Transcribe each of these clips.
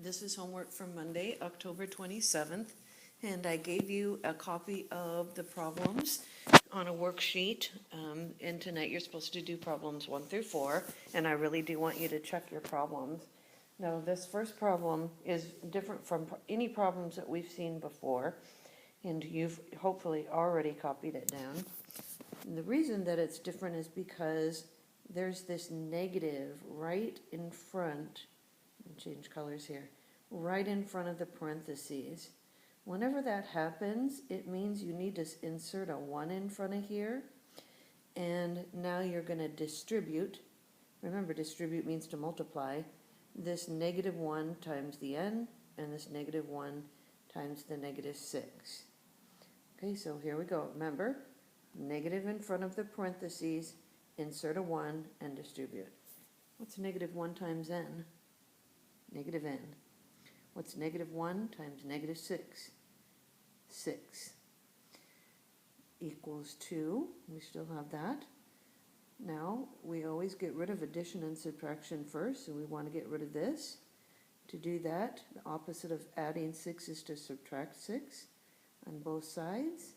This is homework from Monday, October 27th, and I gave you a copy of the problems on a worksheet. And tonight you're supposed to do problems 1 through 4, and I really do want you to check your problems. Now, this first problem is different from any problems that we've seen before, and you've hopefully already copied it down. And the reason that it's different is because there's this negative right in front. Change colors here, right in front of the parentheses. Whenever that happens, it means you need to insert a 1 in front of here, and now you're going to distribute. Remember, distribute means to multiply this -1 times the n, and this -1 times the -6. Okay, so here we go. Remember, negative in front of the parentheses, insert a 1, and distribute. What's -1 times n? Negative n. What's -1 times -6? 6. Equals 2. We still have that. Now, we always get rid of addition and subtraction first, so we want to get rid of this. To do that, the opposite of adding 6 is to subtract 6 on both sides.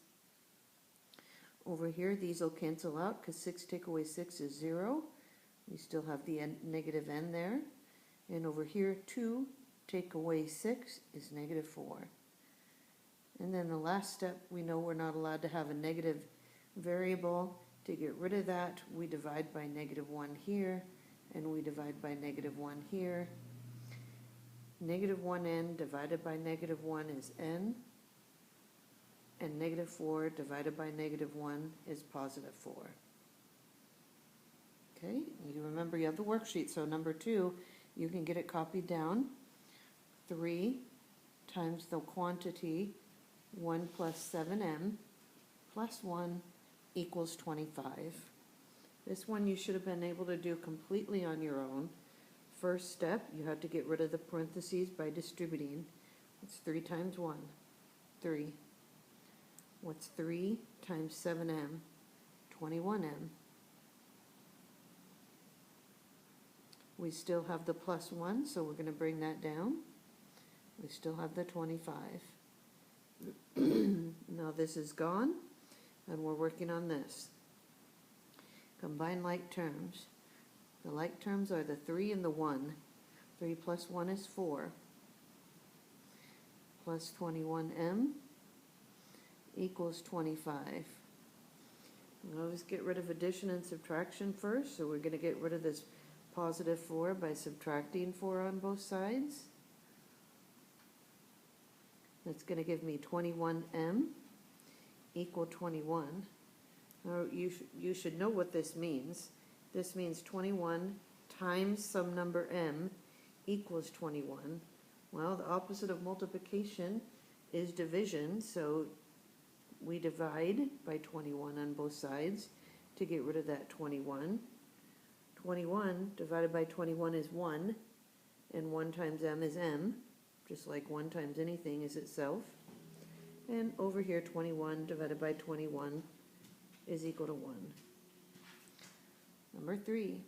Over here, these will cancel out because 6 take away 6 is 0. We still have the negative n there. And over here, 2 take away 6 is -4. And then the last step, we know we're not allowed to have a negative variable. To get rid of that, we divide by -1 here, and we divide by -1 here. -1n divided by -1 is n, and -4 divided by -1 is +4. Okay, you remember you have the worksheet, so number 2, you can get it copied down. 3 times the quantity 1 plus 7m plus 1 equals 25. This one you should have been able to do completely on your own. First step, you have to get rid of the parentheses by distributing. It's 3 times 1, 3. What's 3 times 7m? 21m. We still have the plus 1, so we're going to bring that down. We still have the 25. Now this is gone, and we're working on this. Combine like terms. The like terms are the 3 and the 1. 3 plus 1 is 4. Plus 21m equals 25. We always get rid of addition and subtraction first, so we're going to get rid of this +4 by subtracting 4 on both sides. That's going to give me 21m equal 21. Now you should know what this means. This means 21 times some number m equals 21. Well, the opposite of multiplication is division, so we divide by 21 on both sides to get rid of that 21. 21 divided by 21 is 1, and 1 times m is m, just like 1 times anything is itself. And over here, 21 divided by 21 is equal to 1. Number 3,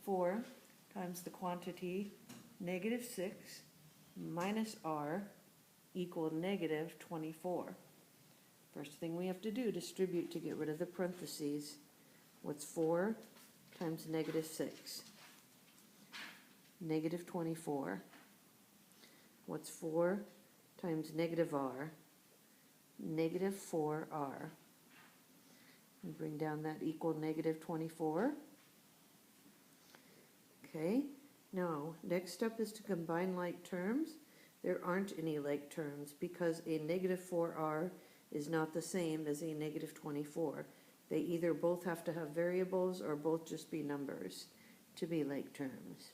4 times the quantity -6 minus r equal -24. First thing we have to do, distribute to get rid of the parentheses. What's 4 times -6? -24. What's 4 times -r? -4r. And bring down that equal -24. Okay, now next step is to combine like terms. There aren't any like terms because a -4r is not the same as a -24. They either both have to have variables or both just be numbers to be like terms.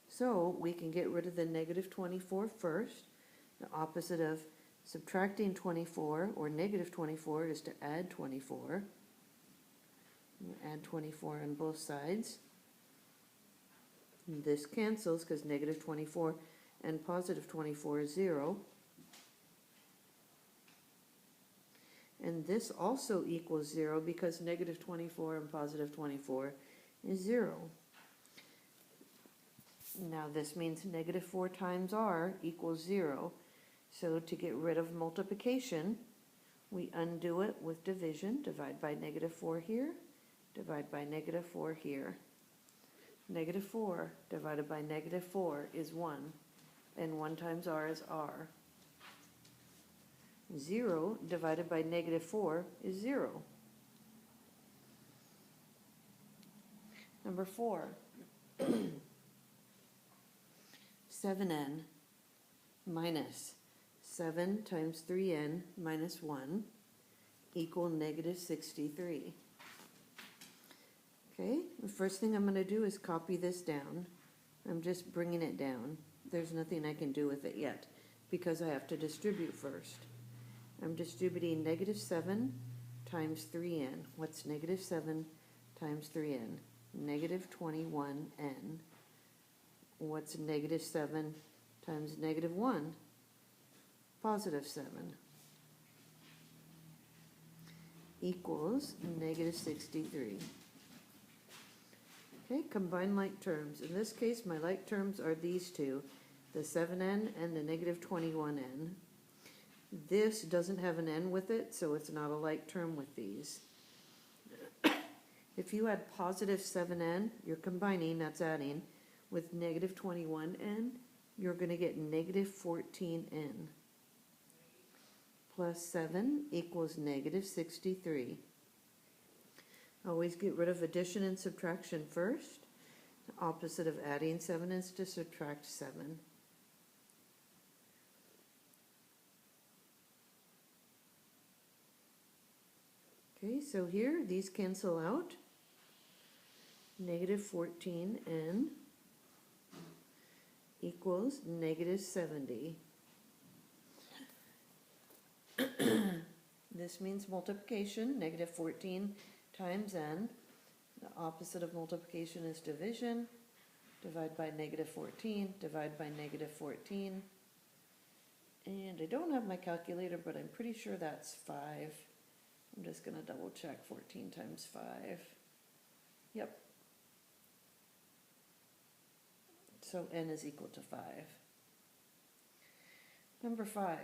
So we can get rid of the -24 first. The opposite of subtracting 24 or -24 is to add 24. We'll add 24 on both sides. And this cancels because -24 and +24 is 0. And this also equals 0 because -24 and +24 is 0. Now this means negative 4 times r equals 0. So to get rid of multiplication, we undo it with division. Divide by negative 4 here, divide by negative 4 here. Negative 4 divided by negative 4 is 1, and 1 times r is r. 0 divided by negative 4 is 0. Number 4, 7n minus 7 times 3n minus 1 equal negative 63. Okay, the first thing I'm going to do is copy this down. I'm just bringing it down. There's nothing I can do with it yet because I have to distribute first. I'm distributing negative 7 times 3n. What's negative 7 times 3n? Negative 21n. What's negative 7 times negative 1? Positive 7. Equals negative 63. Okay, combine like terms. In this case, my like terms are these two, the 7n and the negative 21n. This doesn't have an n with it, so it's not a like term with these. If you add positive 7n, you're combining, that's adding, with negative 21n, you're going to get negative 14n. Plus 7 equals negative 63. Always get rid of addition and subtraction first. The opposite of adding 7 is to subtract 7. Okay, so here these cancel out. Negative 14n equals negative 70. This means multiplication. Negative 14 times n. The opposite of multiplication is division. Divide by negative 14, divide by negative 14. And I don't have my calculator, but I'm pretty sure that's 5. I'm just going to double check 14 times 5. Yep. So n is equal to 5. Number 5.